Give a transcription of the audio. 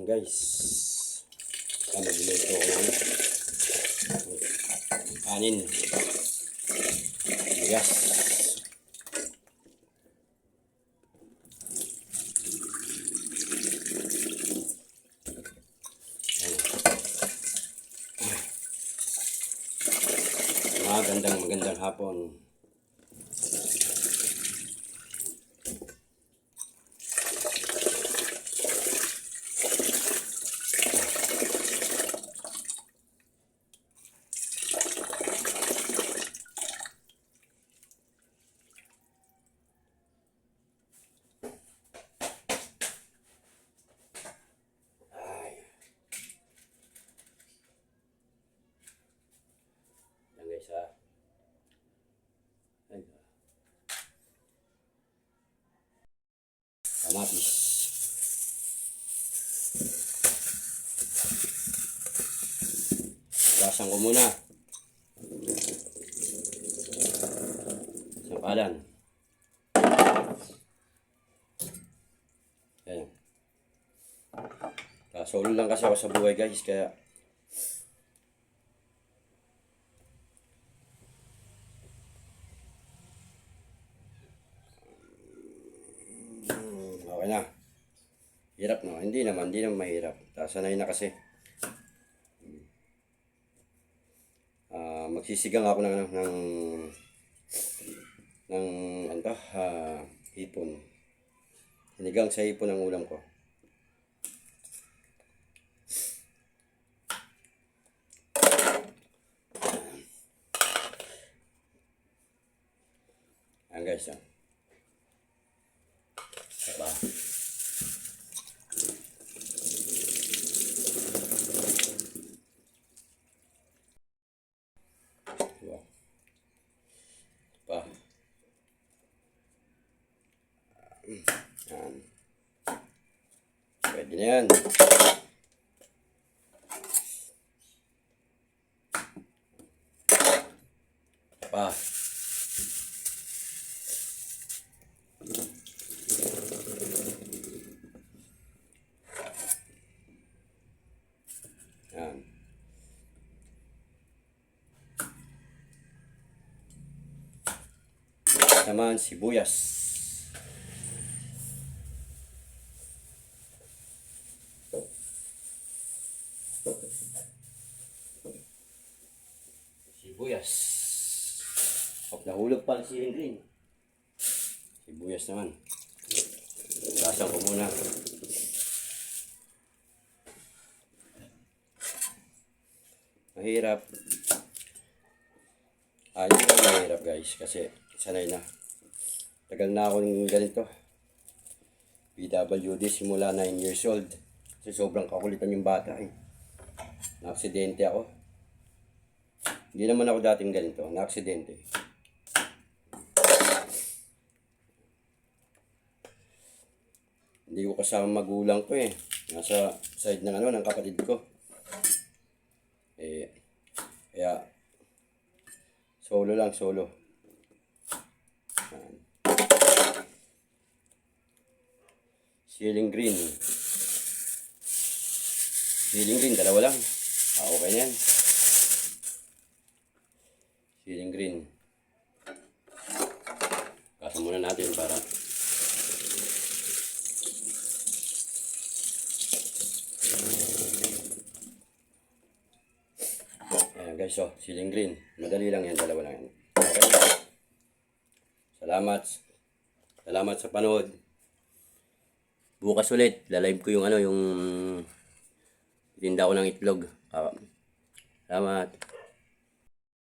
Guys, magluluto ko ng kanin, bigas. Magandang hapon. Guys, kamatis, gasan ko muna, sampalan. Ayan, solo lang kasi ako sa buhay guys, kaya okay na. Hirap no? Hindi naman mahirap. Sanay na kasi. Magsisigang ako ng hipon. Sinigang sa hipon ang ulam ko. Ayan guys, diba? Yan. Pwede na yan. Pa. Yan. Naman sibuyas. Sibuyas. Nahulog pa si green. Sibuyas naman. Gasan ko muna. Mahirap. Hindi na mahirap guys kasi sanay na. Tagal na ako ng ganito. PWD simula 9 years old. Kasi sobrang kakulitan yung bata eh. Na-aksidente ako. Hindi naman ako dating ganito. Na-aksidente. Hindi ko kasama magulang ko eh. Nasa side ng kapatid ko. Kaya solo. Ceiling green, dalawa lang. Okay na yan. Ceiling green. Kasa muna natin para ayan guys, ceiling green. Madali lang yan, dalawa lang yan. Okay. Salamat sa panood. Bukas ulit, lalive ko yung tinda ko ng itlog. Salamat.